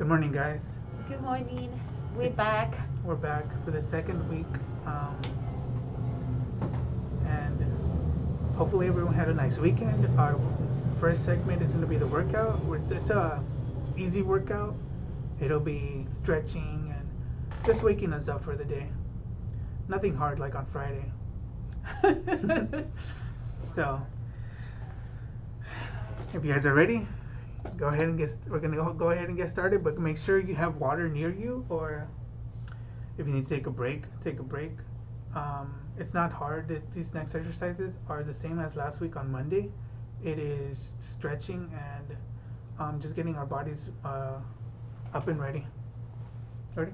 Good morning, guys. Good morning. We're back. We're back for the second week, and hopefully everyone had a nice weekend. Our first segment is going to be the workout. It's a easy workout. It'll be stretching and just waking us up for the day. Nothing hard like on Friday. So, if you guys are ready, go ahead and we're gonna go ahead and get started. But make sure you have water near you, or if you need to take a break, take a break. It's not hard. These next exercises are the same as last week on Monday. It is stretching and just getting our bodies up and ready. Ready?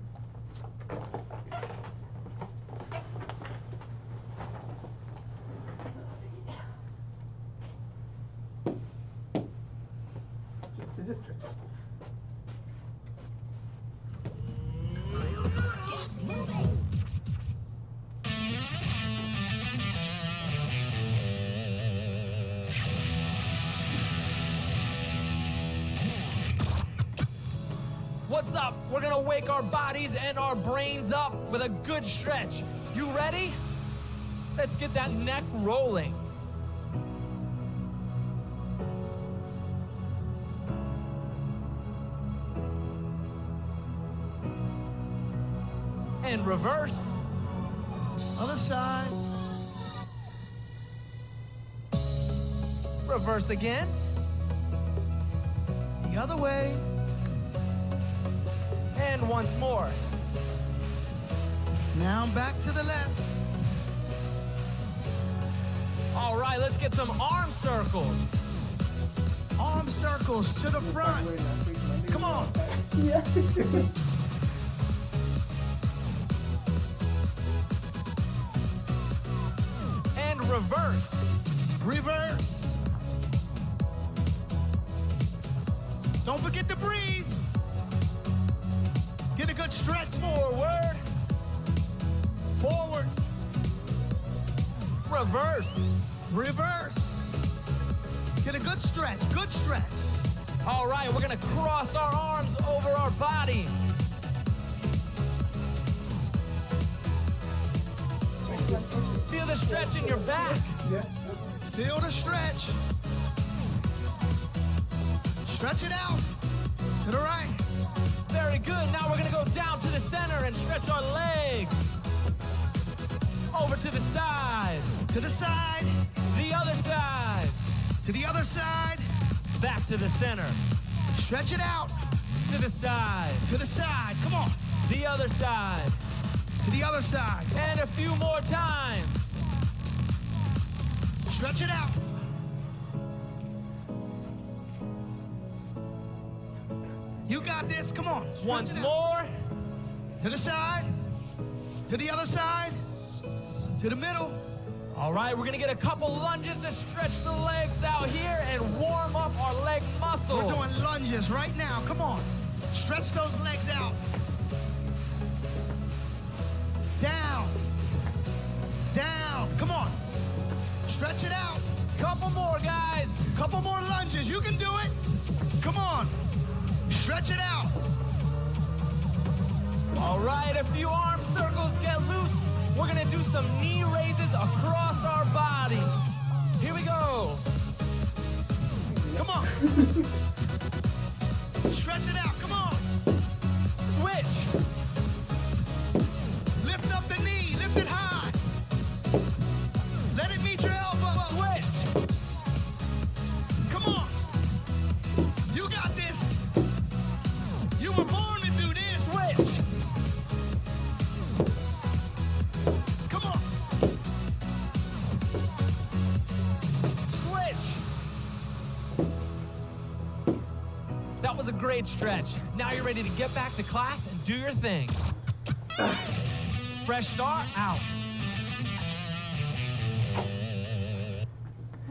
Just stretch. What's up? We're gonna wake our bodies and our brains up with a good stretch. You ready? Let's get that neck rolling. And reverse. Other side. Reverse again. The other way. And once more. Now back to the left. All right, let's get some arm circles. Arm circles to the front. Come on. Yeah. And reverse. Reverse. Don't forget to breathe. Get a good stretch. Forward. Forward. Reverse. Reverse. Get a good stretch. Good stretch. All right, we're gonna cross our arms over our body. Feel the stretch in your back. Yeah. Feel the stretch. Stretch it out. To the right. Very good. Now we're going to go down to the center and stretch our legs. Over to the side. To the side. The other side. To the other side. Back to the center. Stretch it out. To the side. To the side. Come on. The other side. To the other side. And a few more times. Stretch it out. You got this. Come on. Once more. To the side. To the other side. To the middle. All right, we're going to get a couple lunges to stretch the legs out here and warm up our leg muscles. We're doing lunges right now. Come on. Stretch those legs out. Down. Down. Come on. Stretch it out. Couple more, guys. Couple more lunges. You can do it. Come on. Stretch it out. All right, a few arm circles get loose. We're gonna do some knee raises across our body. Here we go. Come on. Stretch it out, come on. Switch. Lift up the knee, lift it high. Let it meet your elbow. Switch. Come on. You got this. You were born to do this. Switch. Come on. Switch. That was a great stretch. Now you're ready to get back to class and do your thing. Fresh start, out.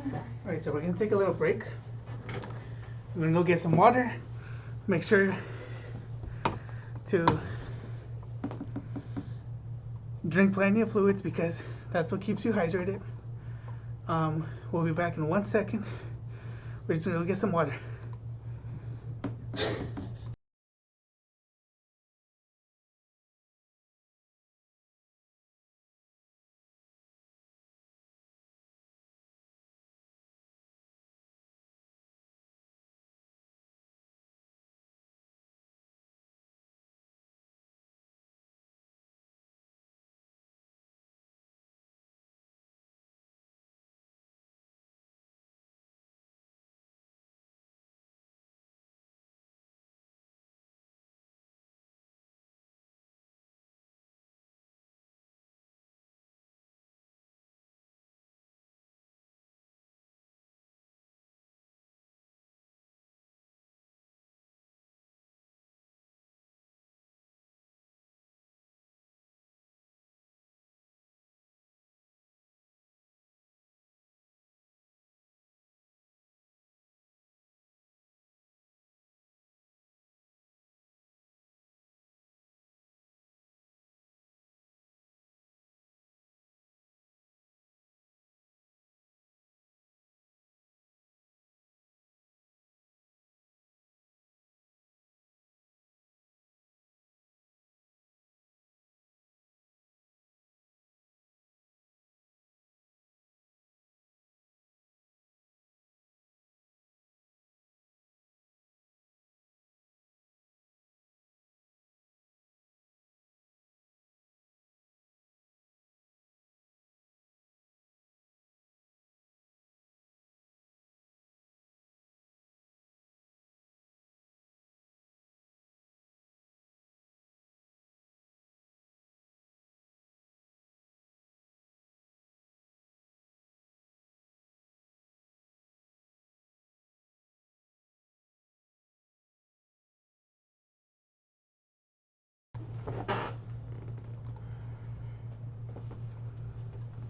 All right, so we're gonna take a little break. We're gonna go get some water. Make sure to drink plenty of fluids because that's what keeps you hydrated. We'll be back in 1 second. We're just gonna go get some water.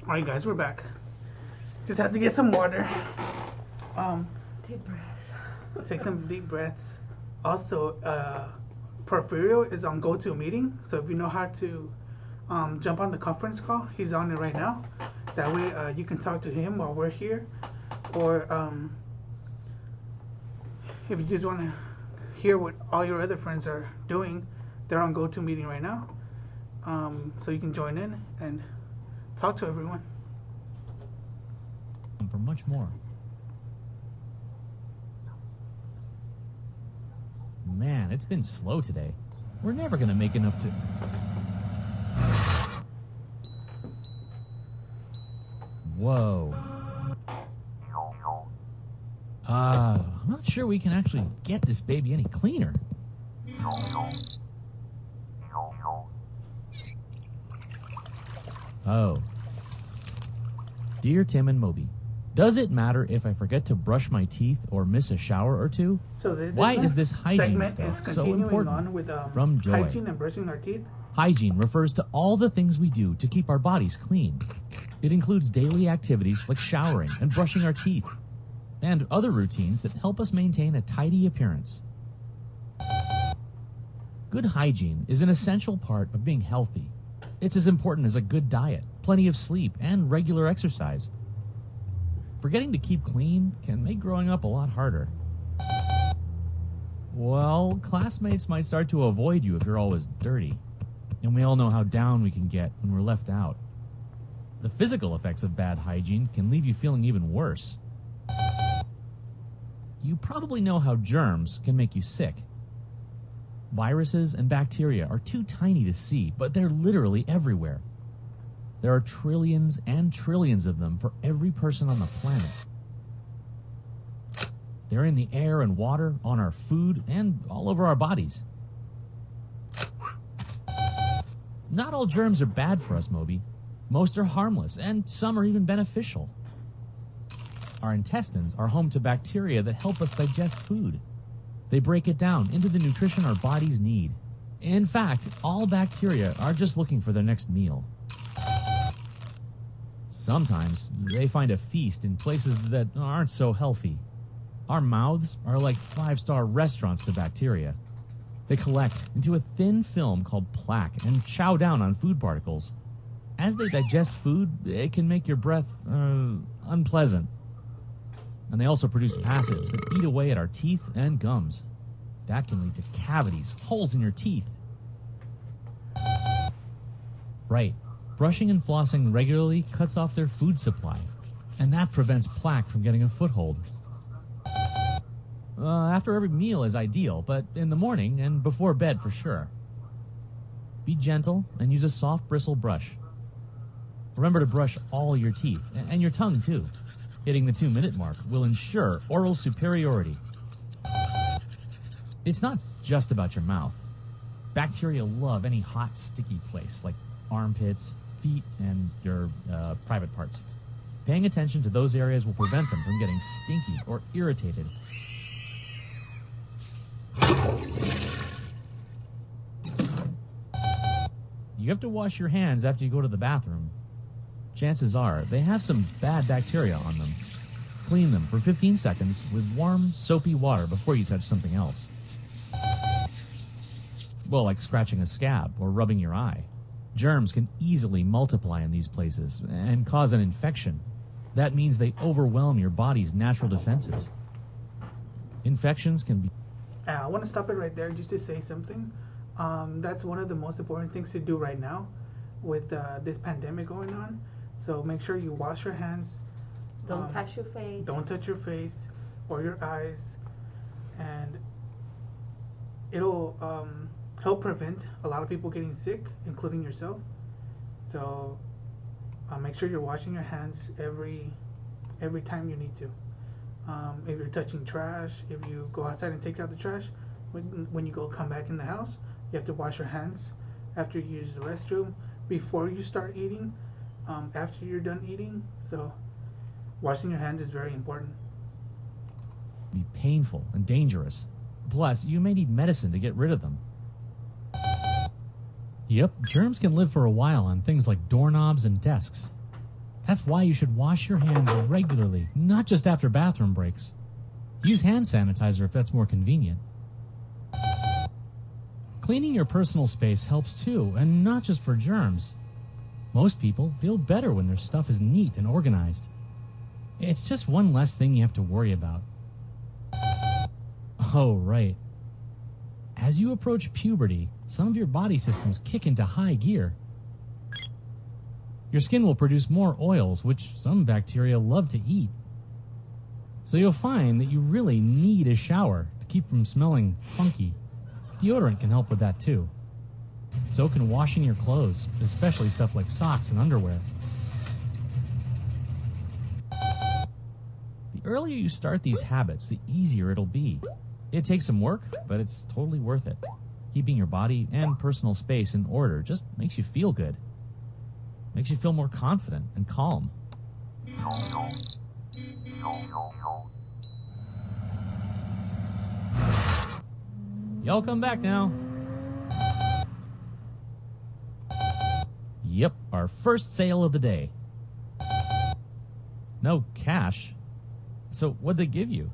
Alright guys, we're back. Just have to get some water. Deep breath. Take some deep breaths. Also, Porfirio is on GoToMeeting, so if you know how to jump on the conference call, he's on it right now. That way you can talk to him while we're here. Or if you just want to hear what all your other friends are doing, they're on GoToMeeting right now. So you can join in and talk to everyone. For much more. Man, it's been slow today. We're never gonna make enough to... Whoa. I'm not sure we can actually get this baby any cleaner. Oh. Dear Tim and Moby, does it matter if I forget to brush my teeth or miss a shower or two? So Why is this hygiene segment stuff is so continuing important? on with From Joy. hygiene and brushing our teeth. Hygiene refers to all the things we do to keep our bodies clean. It includes daily activities like showering and brushing our teeth, and other routines that help us maintain a tidy appearance. Good hygiene is an essential part of being healthy. It's as important as a good diet, plenty of sleep, and regular exercise. Forgetting to keep clean can make growing up a lot harder. Well, classmates might start to avoid you if you're always dirty. And we all know how down we can get when we're left out. The physical effects of bad hygiene can leave you feeling even worse. You probably know how germs can make you sick. Viruses and bacteria are too tiny to see, but they're literally everywhere. There are trillions and trillions of them for every person on the planet. They're in the air and water, on our food, and all over our bodies. Not all germs are bad for us, Moby. Most are harmless, and some are even beneficial. Our intestines are home to bacteria that help us digest food. They break it down into the nutrition our bodies need. In fact, all bacteria are just looking for their next meal. Sometimes they find a feast in places that aren't so healthy. Our mouths are like five-star restaurants to bacteria. They collect into a thin film called plaque and chow down on food particles. As they digest food, it can make your breath unpleasant. And they also produce acids that eat away at our teeth and gums. That can lead to cavities, holes in your teeth. Right. Brushing and flossing regularly cuts off their food supply, and that prevents plaque from getting a foothold. After every meal is ideal, but in the morning and before bed for sure. Be gentle and use a soft bristle brush. Remember to brush all your teeth, and your tongue too. Hitting the 2-minute mark will ensure oral superiority. It's not just about your mouth. Bacteria love any hot, sticky place, like armpits, feet, and your private parts. Paying attention to those areas will prevent them from getting stinky or irritated. You have to wash your hands after you go to the bathroom. Chances are they have some bad bacteria on them. Clean them for 15 seconds with warm, soapy water before you touch something else. Well, like scratching a scab or rubbing your eye. Germs can easily multiply in these places and cause an infection. That means they overwhelm your body's natural defenses. Infections can be... I want to stop it right there just to say something. That's one of the most important things to do right now with this pandemic going on. So make sure you wash your hands. Don't touch your face. Don't touch your face or your eyes. And it'll help prevent a lot of people getting sick, including yourself. So make sure you're washing your hands every time you need to. If you're touching trash, if you go outside and take out the trash, when you come back in the house, you have to wash your hands after you use the restroom, before you start eating, after you're done eating. So washing your hands is very important. be painful and dangerous. Plus, you may need medicine to get rid of them. Yep, germs can live for a while on things like doorknobs and desks. That's why you should wash your hands regularly, not just after bathroom breaks. Use hand sanitizer if that's more convenient. Cleaning your personal space helps too, and not just for germs. Most people feel better when their stuff is neat and organized. It's just one less thing you have to worry about. Oh, right. As you approach puberty, some of your body systems kick into high gear. Your skin will produce more oils, which some bacteria love to eat. So you'll find that you really need a shower to keep from smelling funky. Deodorant can help with that too. So can washing your clothes, especially stuff like socks and underwear. The earlier you start these habits, the easier it'll be. It takes some work, but it's totally worth it. Keeping your body and personal space in order just makes you feel good. Makes you feel more confident and calm. Y'all come back now. Yep, our first sale of the day. No cash. So what'd they give you?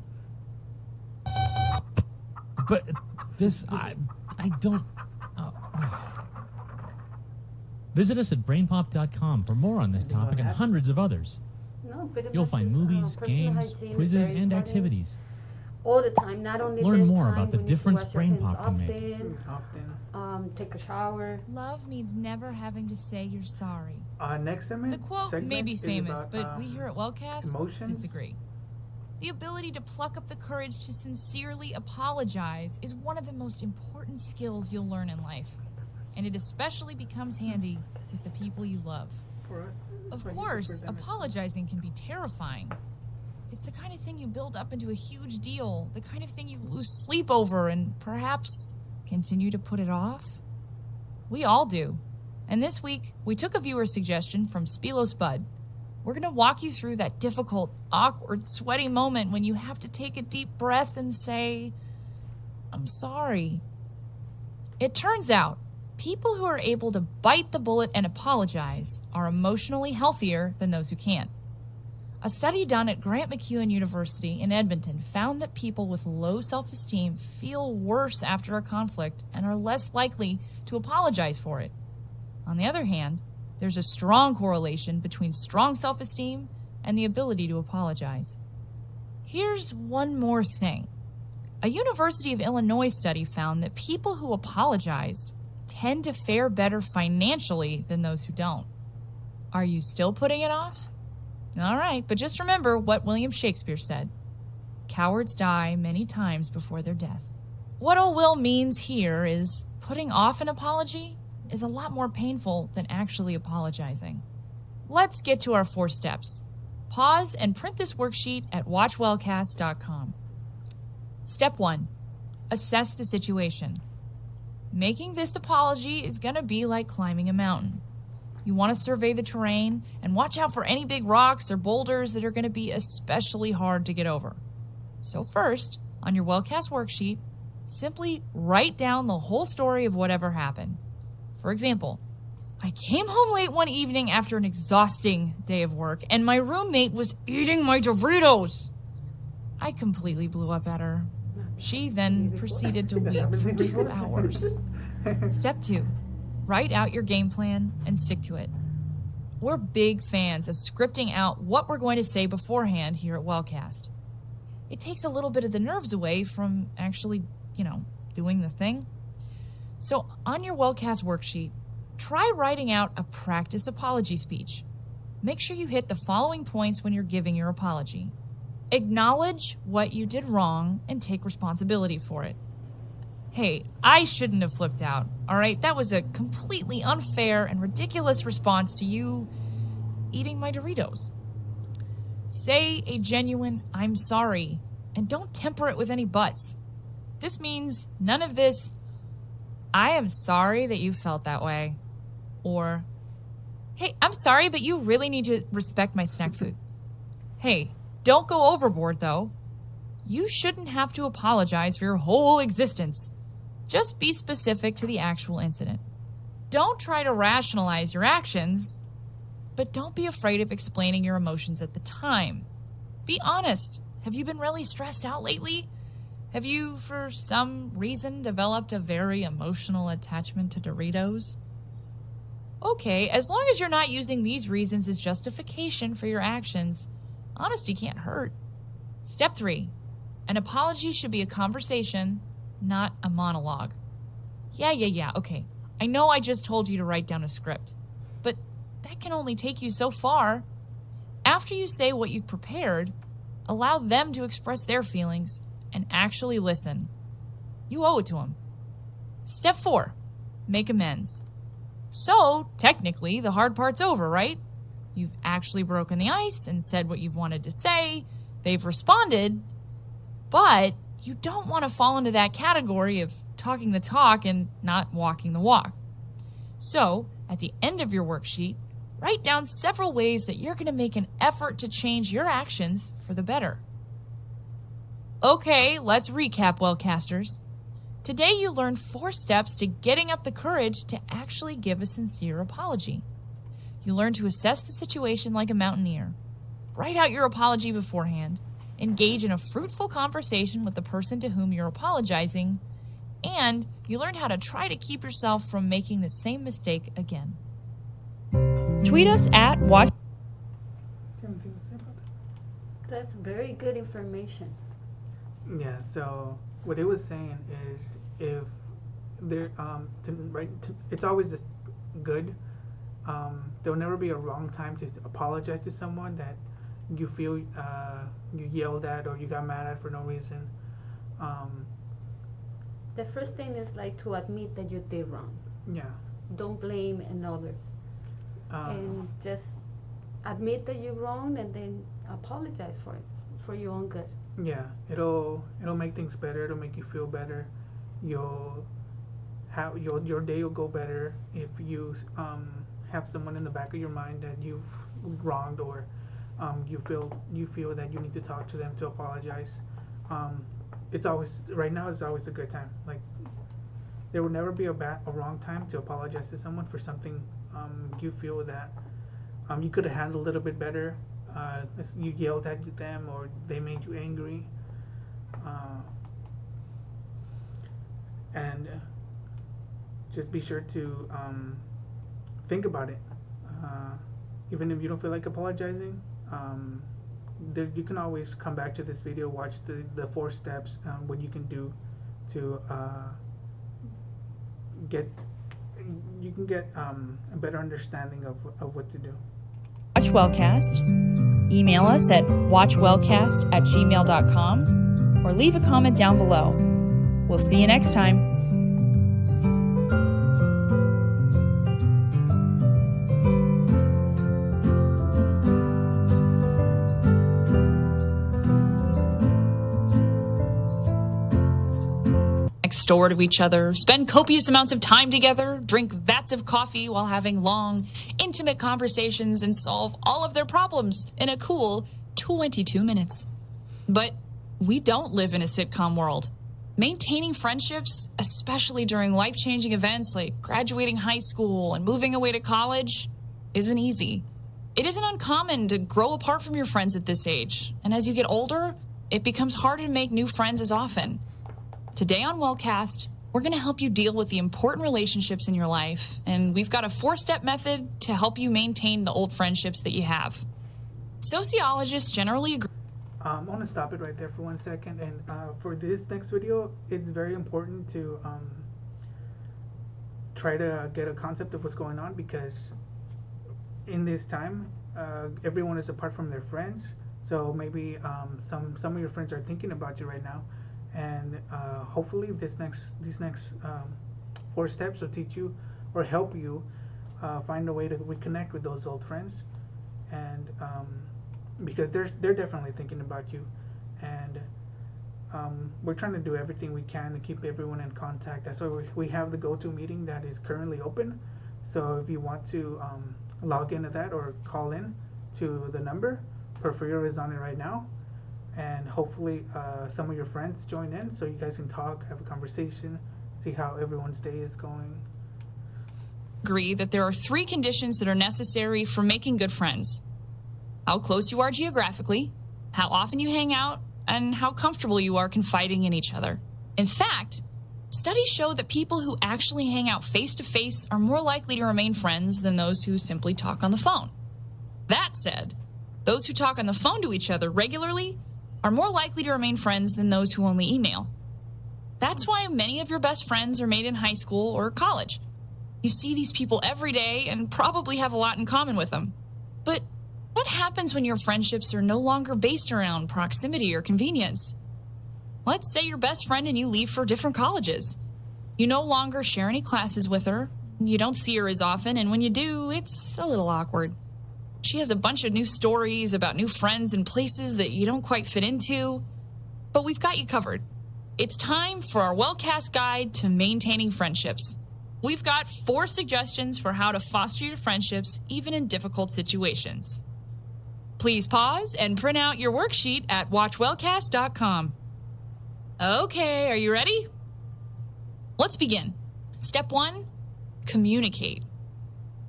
But this, I don't... Visit us at brainpop.com for more on this topic and hundreds of others. No, pretty You'll much find it's, movies, personal games, hygiene is quizzes, very and important. activities. All the time, not only Learn this more time, about the we need to difference wash our Brain hands Pop can make. Often. Take a shower. Love means never having to say you're sorry. Next segment. The quote may segment be is famous, about, but we here at Wellcast emotions. disagree. The ability to pluck up the courage to sincerely apologize is one of the most important skills you'll learn in life. And it especially becomes handy with the people you love. For us, Of for you, course, for them. apologizing can be terrifying. It's the kind of thing you build up into a huge deal, the kind of thing you lose sleep over and perhaps continue to put it off. We all do. And this week, we took a viewer suggestion from Spilo Spud. We're going to walk you through that difficult, awkward, sweaty moment when you have to take a deep breath and say, I'm sorry. It turns out, people who are able to bite the bullet and apologize are emotionally healthier than those who can't. A study done at Grant McEwen University in Edmonton found that people with low self-esteem feel worse after a conflict and are less likely to apologize for it. On the other hand, there's a strong correlation between strong self-esteem and the ability to apologize. Here's one more thing. A University of Illinois study found that people who apologized tend to fare better financially than those who don't. Are you still putting it off? All right, but just remember what William Shakespeare said. Cowards die many times before their death. What old Will means here is putting off an apology is a lot more painful than actually apologizing. Let's get to our 4 steps. Pause and print this worksheet at watchwellcast.com. Step 1. Assess the situation. Making this apology is going to be like climbing a mountain. You want to survey the terrain and watch out for any big rocks or boulders that are going to be especially hard to get over. So first, on your Wellcast worksheet, simply write down the whole story of whatever happened. For example, I came home late one evening after an exhausting day of work, and my roommate was eating my Doritos. I completely blew up at her. She then proceeded to weep for 2 hours. Step 2. Write out your game plan and stick to it. We're big fans of scripting out what we're going to say beforehand here at Wellcast. It takes a little bit of the nerves away from actually, doing the thing. So on your Wellcast worksheet, try writing out a practice apology speech. Make sure you hit the following points when you're giving your apology. Acknowledge what you did wrong and take responsibility for it. Hey, I shouldn't have flipped out, all right? That was a completely unfair and ridiculous response to you eating my Doritos. Say a genuine, I'm sorry, and don't temper it with any buts. This means none of this, I am sorry that you felt that way. Or, hey, I'm sorry, but you really need to respect my snack foods. Hey, don't go overboard, though. You shouldn't have to apologize for your whole existence. Just be specific to the actual incident. Don't try to rationalize your actions. but don't be afraid of explaining your emotions at the time. Be honest. Have you been really stressed out lately? Have you, for some reason, developed a very emotional attachment to Doritos? Okay, as long as you're not using these reasons as justification for your actions, honesty can't hurt. Step 3. An apology should be a conversation, not a monologue. Yeah, okay. I know I just told you to write down a script, but that can only take you so far. After you say what you've prepared, allow them to express their feelings and actually listen. You owe it to them. Step 4. Make amends. So, technically, the hard part's over, right? You've actually broken the ice and said what you've wanted to say. They've responded, but you don't want to fall into that category of talking the talk and not walking the walk. So, at the end of your worksheet, write down several ways that you're going to make an effort to change your actions for the better. Okay, let's recap, Wellcasters. Today you learned 4 steps to getting up the courage to actually give a sincere apology. You learned to assess the situation like a mountaineer. Write out your apology beforehand. Engage in a fruitful conversation with the person to whom you're apologizing. And you learned how to try to keep yourself from making the same mistake again. Tweet us at Watch. Anything to say about that? That's very good information. Yeah, so what it was saying is if there it's always good. There'll never be a wrong time to apologize to someone that you feel you yelled at or you got mad at for no reason. The first thing is like to admit that you did wrong. Yeah. Don't blame others. And just admit that you're wrong and then apologize for it. It's for your own good. Yeah, it'll make things better. It'll make you feel better. Your day will go better if you have someone in the back of your mind that you've wronged or you feel that you need to talk to them to apologize. It's always right now is always a good time. Like there will never be a wrong time to apologize to someone for something you feel that you could have handled a little bit better. You yelled at them or they made you angry, and just be sure to think about it. Even if you don't feel like apologizing, you can always come back to this video, watch the 4 steps, what you can do to get a better understanding of what to do. Watch Wellcast. Email us at watchwellcast@gmail.com or leave a comment down below. We'll see you next time. Next door to each other, spend copious amounts of time together, drink vats of coffee while having long, intimate conversations, and solve all of their problems in a cool 22 minutes. But we don't live in a sitcom world. Maintaining friendships, especially during life-changing events like graduating high school and moving away to college, isn't easy. It isn't uncommon to grow apart from your friends at this age, and as you get older, it becomes harder to make new friends as often. Today on Wellcast, we're going to help you deal with the important relationships in your life, and we've got a 4-step method to help you maintain the old friendships that you have. Sociologists generally agree. I want to stop it right there for 1 second, and for this next video, it's very important to try to get a concept of what's going on, because in this time, everyone is apart from their friends, so maybe some of your friends are thinking about you right now. And hopefully these next 4 steps will teach you or help you find a way to reconnect with those old friends, and because they're definitely thinking about you, and we're trying to do everything we can to keep everyone in contact. That's why we have the GoToMeeting that is currently open. So if you want to log into that or call in to the number, Porfirio is on it right now. And hopefully some of your friends join in so you guys can talk, have a conversation, see how everyone's day is going. agree that there are 3 conditions that are necessary for making good friends: how close you are geographically, how often you hang out, and how comfortable you are confiding in each other. In fact, studies show that people who actually hang out face-to-face are more likely to remain friends than those who simply talk on the phone. That said, those who talk on the phone to each other regularly are more likely to remain friends than those who only email. That's why many of your best friends are made in high school or college. You see these people every day and probably have a lot in common with them. But what happens when your friendships are no longer based around proximity or convenience? Let's say your best friend and you leave for different colleges. You no longer share any classes with her, you don't see her as often, and when you do, it's a little awkward. She has a bunch of new stories about new friends and places that you don't quite fit into, but we've got you covered. It's time for our Wellcast Guide to Maintaining Friendships. We've got 4 suggestions for how to foster your friendships even in difficult situations. Please pause and print out your worksheet at watchwellcast.com. Okay, are you ready? Let's begin. Step 1, communicate.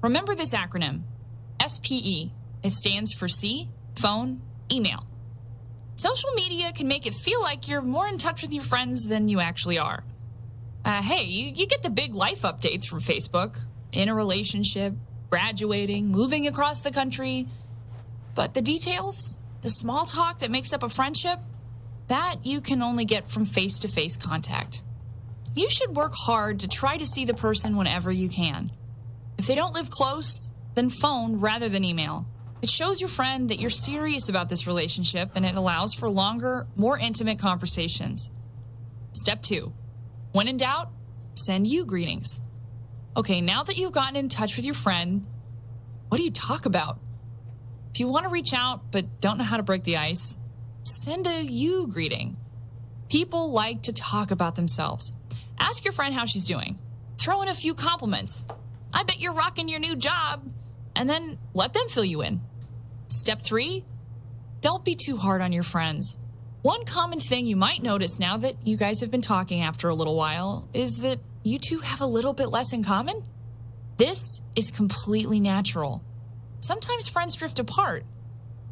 Remember this acronym, SPE. It stands for see, phone, email. Social media can make it feel like you're more in touch with your friends than you actually are. Hey, you get the big life updates from Facebook, in a relationship, graduating, moving across the country. But the details, the small talk that makes up a friendship, that you can only get from face-to-face contact. You should work hard to try to see the person whenever you can. If they don't live close, then phone rather than email. It shows your friend that you're serious about this relationship, and it allows for longer, more intimate conversations. Step 2. When in doubt, send you greetings. Okay, now that you've gotten in touch with your friend, what do you talk about? If you want to reach out but don't know how to break the ice, send a you greeting. People like to talk about themselves. Ask your friend how she's doing. Throw in a few compliments. I bet you're rocking your new job. And then let them fill you in. Step 3, don't be too hard on your friends. One common thing you might notice now that you guys have been talking after a little while is that you two have a little bit less in common. This is completely natural. Sometimes friends drift apart.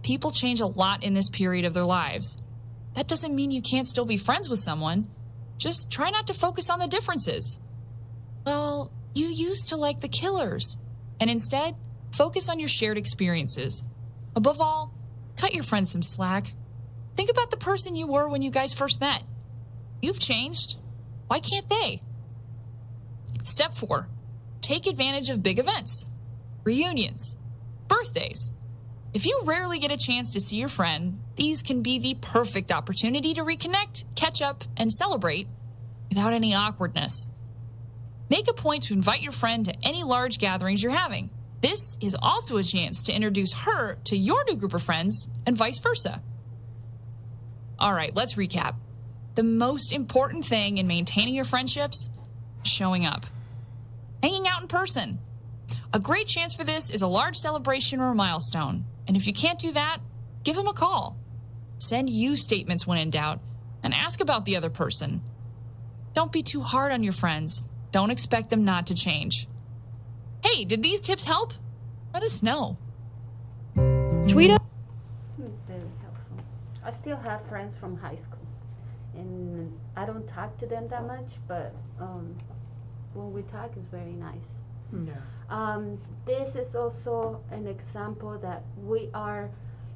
People change a lot in this period of their lives. That doesn't mean you can't still be friends with someone. Just try not to focus on the differences. Well, you used to like the Killers, and instead, focus on your shared experiences. Above all, cut your friends some slack. Think about the person you were when you guys first met. You've changed. Why can't they? Step 4, take advantage of big events, reunions, birthdays. If you rarely get a chance to see your friend, these can be the perfect opportunity to reconnect, catch up, and celebrate without any awkwardness. Make a point to invite your friend to any large gatherings you're having. This is also a chance to introduce her to your new group of friends and vice versa. All right, let's recap. The most important thing in maintaining your friendships, showing up. Hanging out in person. A great chance for this is a large celebration or a milestone. And if you can't do that, give them a call. Send you statements when in doubt and ask about the other person. Don't be too hard on your friends. Don't expect them not to change. Hey, did these tips help? Let us know. Tweet us. Very helpful. I still have friends from high school, and I don't talk to them that much, but when we talk, it's very nice. Yeah. This is also an example that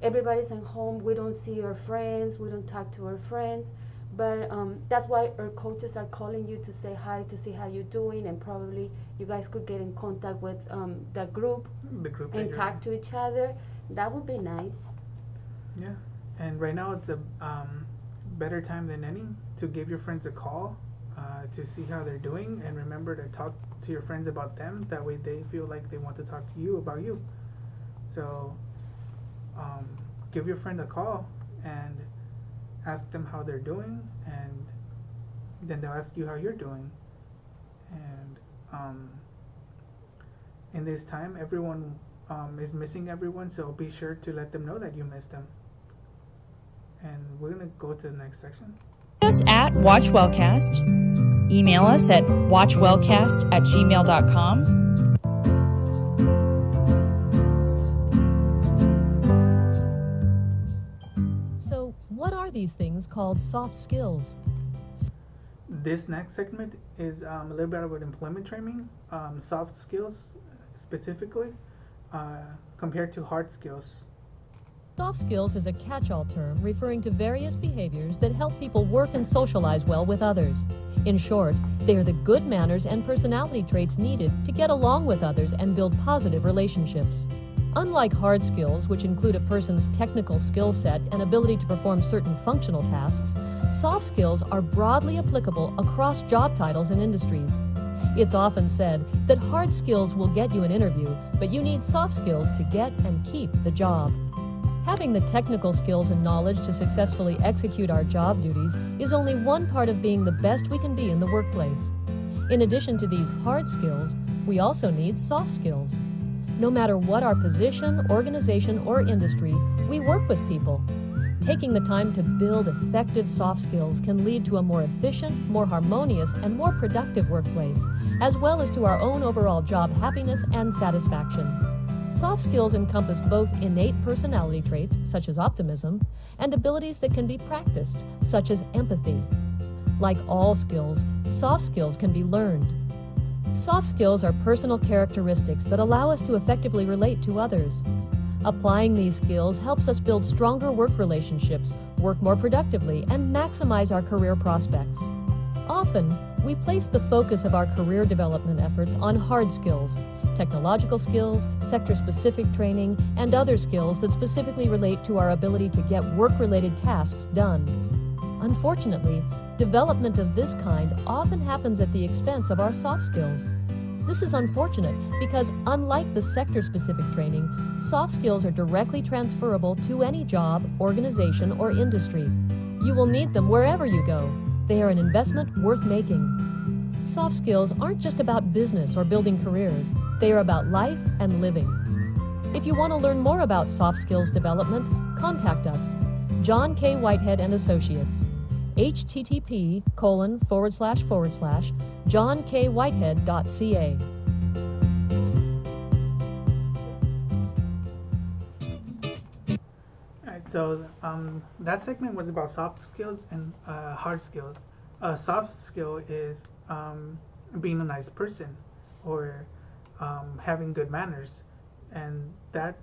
everybody's at home, we don't see our friends, we don't talk to our friends, but that's why our coaches are calling you to say hi, to see how you're doing, and probably you guys could get in contact with the group and talk to each other. That would be nice. Yeah, and right now it's a better time than any to give your friends a call to see how they're doing, and remember to talk to your friends about them. That way they feel like they want to talk to you about you. So give your friend a call and ask them how they're doing, and then they'll ask you how you're doing. And in this time, everyone is missing everyone, so be sure to let them know that you miss them. And we're gonna go to the next section. Us at WatchWellcast. Email us at watchwellcast@gmail.com. called soft skills. This next segment is a little bit about employment training, soft skills specifically, compared to hard skills. Soft skills is a catch-all term referring to various behaviors that help people work and socialize well with others. In short, they are the good manners and personality traits needed to get along with others and build positive relationships. Unlike hard skills, which include a person's technical skill set and ability to perform certain functional tasks, soft skills are broadly applicable across job titles and industries. It's often said that hard skills will get you an interview, but you need soft skills to get and keep the job. Having the technical skills and knowledge to successfully execute our job duties is only one part of being the best we can be in the workplace. In addition to these hard skills, we also need soft skills. No matter what our position, organization, or industry, we work with people. Taking the time to build effective soft skills can lead to a more efficient, more harmonious, and more productive workplace, as well as to our own overall job happiness and satisfaction. Soft skills encompass both innate personality traits, such as optimism, and abilities that can be practiced, such as empathy. Like all skills, soft skills can be learned. Soft skills are personal characteristics that allow us to effectively relate to others. Applying these skills helps us build stronger work relationships, work more productively, and maximize our career prospects. Often, we place the focus of our career development efforts on hard skills, technological skills, sector-specific training, and other skills that specifically relate to our ability to get work-related tasks done. Unfortunately, development of this kind often happens at the expense of our soft skills. This is unfortunate because, unlike the sector-specific training, soft skills are directly transferable to any job, organization, or industry. You will need them wherever you go. They are an investment worth making. Soft skills aren't just about business or building careers. They are about life and living. If you want to learn more about soft skills development, contact us. John K. Whitehead and Associates. http://johnkWhitehead.ca. Alright, so that segment was about soft skills and hard skills. A soft skill is being a nice person, or having good manners, and that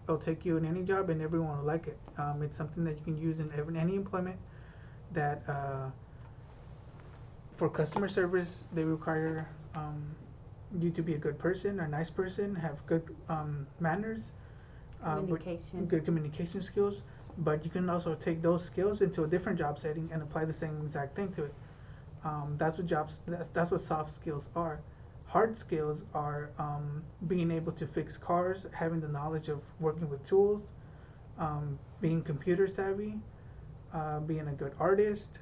will take you in any job and everyone will like it. It's something that you can use in any employment. That for customer service, they require you to be a good person, a nice person, have good manners, good communication skills. But you can also take those skills into a different job setting and apply the same exact thing to it. That's what soft skills are. Hard skills are being able to fix cars, having the knowledge of working with tools, being computer savvy, being a good artist,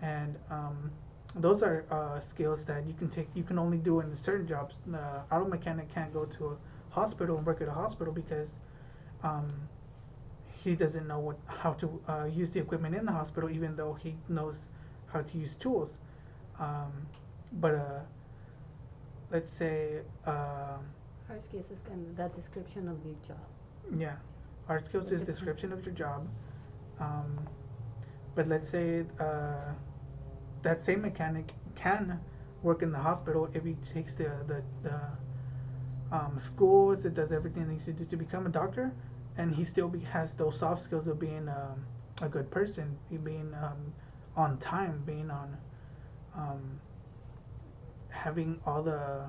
and those are skills that you can only do in certain jobs. The auto mechanic can't go to a hospital and work at a hospital because he doesn't know how to use the equipment in the hospital, even though he knows how to use tools. But let's say Hard skills is kind of that description of your job. yeah, hard skills is description of your job. But let's say that same mechanic can work in the hospital if he takes the schools, it does everything he needs to do to become a doctor, and he still has those soft skills of being a good person, being on time, being on having all the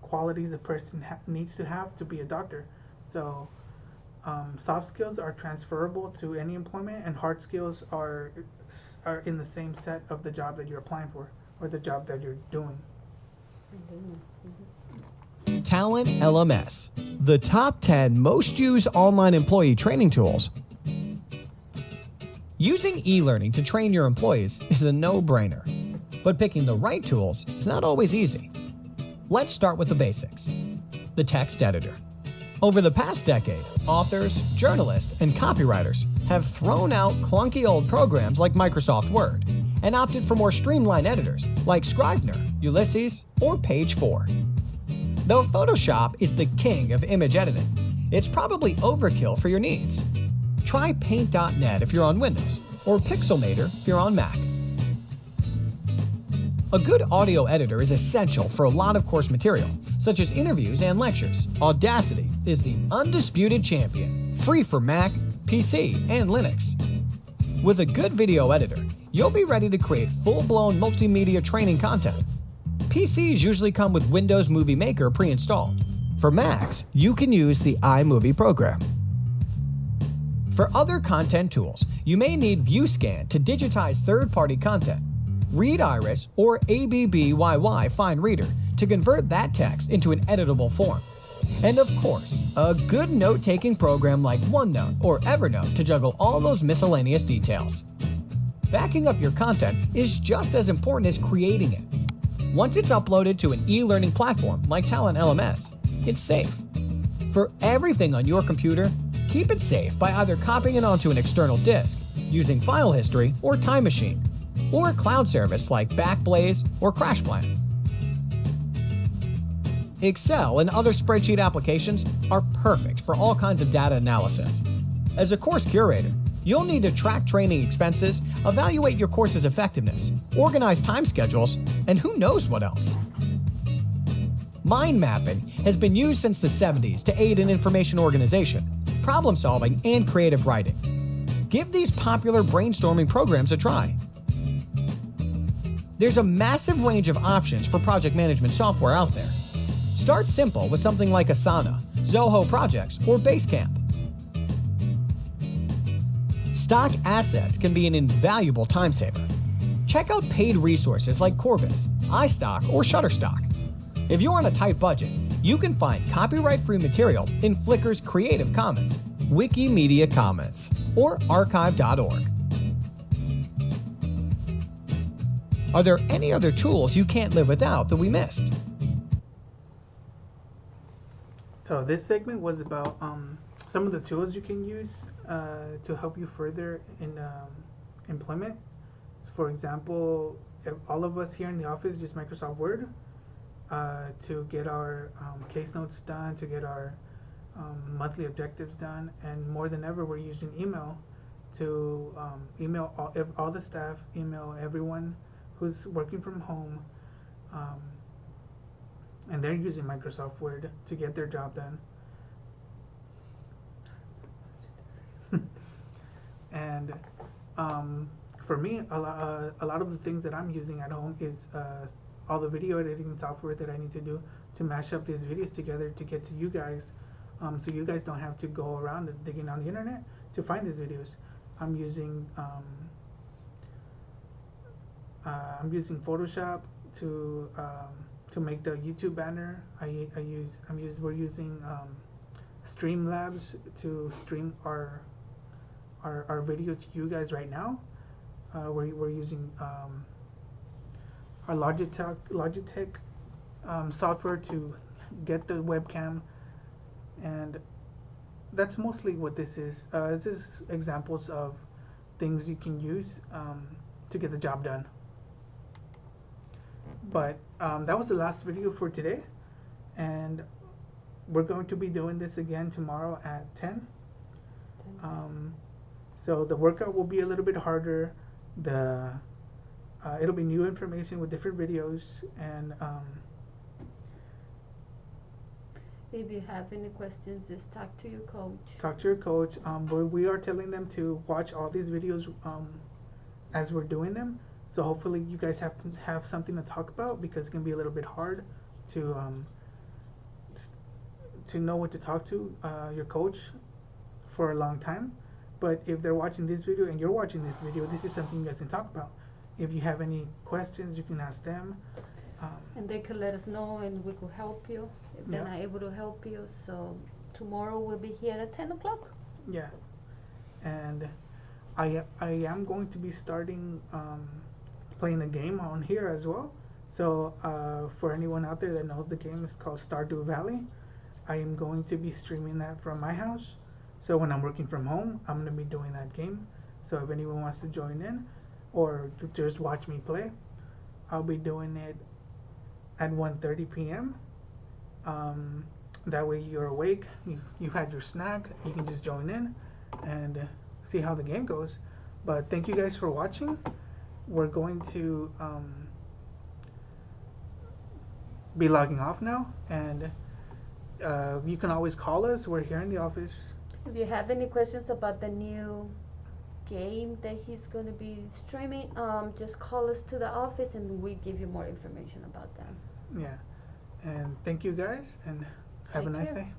qualities a person needs to have to be a doctor. So soft skills are transferable to any employment, and hard skills are in the same set of the job that you're applying for or the job that you're doing. Talent LMS, the top 10 most used online employee training tools. Using e-learning to train your employees is a no-brainer, but picking the right tools is not always easy. Let's start with the basics. The text editor. Over the past decade, authors, journalists, and copywriters have thrown out clunky old programs like Microsoft Word and opted for more streamlined editors like Scrivener, Ulysses, or Page 4. Though Photoshop is the king of image editing, it's probably overkill for your needs. Try Paint.net if you're on Windows, or Pixelmator if you're on Mac. A good audio editor is essential for a lot of course material, such as interviews and lectures. Audacity is the undisputed champion, free for Mac, PC, and Linux. With a good video editor, you'll be ready to create full-blown multimedia training content. PCs usually come with Windows Movie Maker pre-installed. For Macs, you can use the iMovie program. For other content tools, you may need ViewScan to digitize third-party content, ReadIris or ABBYY Fine Reader to convert that text into an editable form. And of course, a good note-taking program like OneNote or Evernote to juggle all those miscellaneous details. Backing up your content is just as important as creating it. Once it's uploaded to an e-learning platform like Talent LMS, it's safe. For everything on your computer, keep it safe by either copying it onto an external disk, using file history or Time Machine, or a cloud service like Backblaze or CrashPlan. Excel and other spreadsheet applications are perfect for all kinds of data analysis. As a course curator, you'll need to track training expenses, evaluate your course's effectiveness, organize time schedules, and who knows what else. Mind mapping has been used since the 70s to aid in information organization, problem solving, and creative writing. Give these popular brainstorming programs a try. There's a massive range of options for project management software out there. Start simple with something like Asana, Zoho Projects, or Basecamp. Stock assets can be an invaluable time saver. Check out paid resources like Corbis, iStock, or Shutterstock. If you're on a tight budget, you can find copyright-free material in Flickr's Creative Commons, Wikimedia Commons, or archive.org. Are there any other tools you can't live without that we missed? So this segment was about some of the tools you can use to help you further in employment. For example, if all of us here in the office use Microsoft Word to get our case notes done, to get our monthly objectives done, and more than ever, we're using email to email all the staff, email everyone who's working from home, and they're using Microsoft Word to get their job done. And for me, a lot of the things that I'm using at home is all the video editing software that I need to do to mash up these videos together to get to you guys, so you guys don't have to go around and digging on the internet to find these videos. I'm using Photoshop to make the YouTube banner. We're using Streamlabs to stream our video to you guys right now. We're using our Logitech software to get the webcam, and that's mostly what this is. This is examples of things you can use to get the job done. But that was the last video for today, and we're going to be doing this again tomorrow at 10. So the workout will be a little bit harder. It'll be new information with different videos, and If you have any questions, just talk to your coach. Talk to your coach. But we are telling them to watch all these videos as we're doing them. So hopefully you guys have something to talk about, because it's gonna be a little bit hard to know what to talk to your coach for a long time. But if they're watching this video and you're watching this video, this is something you guys can talk about. If you have any questions, you can ask them. And they could let us know, and we could help you if they're not able to help you. So tomorrow we'll be here at 10 o'clock. Yeah. And I am going to be starting playing a game on here as well. So for anyone out there that knows the game, it's called Stardew Valley. I am going to be streaming that from my house. So when I'm working from home, I'm going to be doing that game. So if anyone wants to join in or to just watch me play, I'll be doing it at 1:30 p.m. That way you're awake, you've had your snack, you can just join in and see how the game goes. But thank you guys for watching. We're going to be logging off now, and you can always call us. We're here in the office. If you have any questions about the new game that he's going to be streaming, just call us to the office and we give you more information about that. Yeah. And thank you guys, and have a Take nice care. day.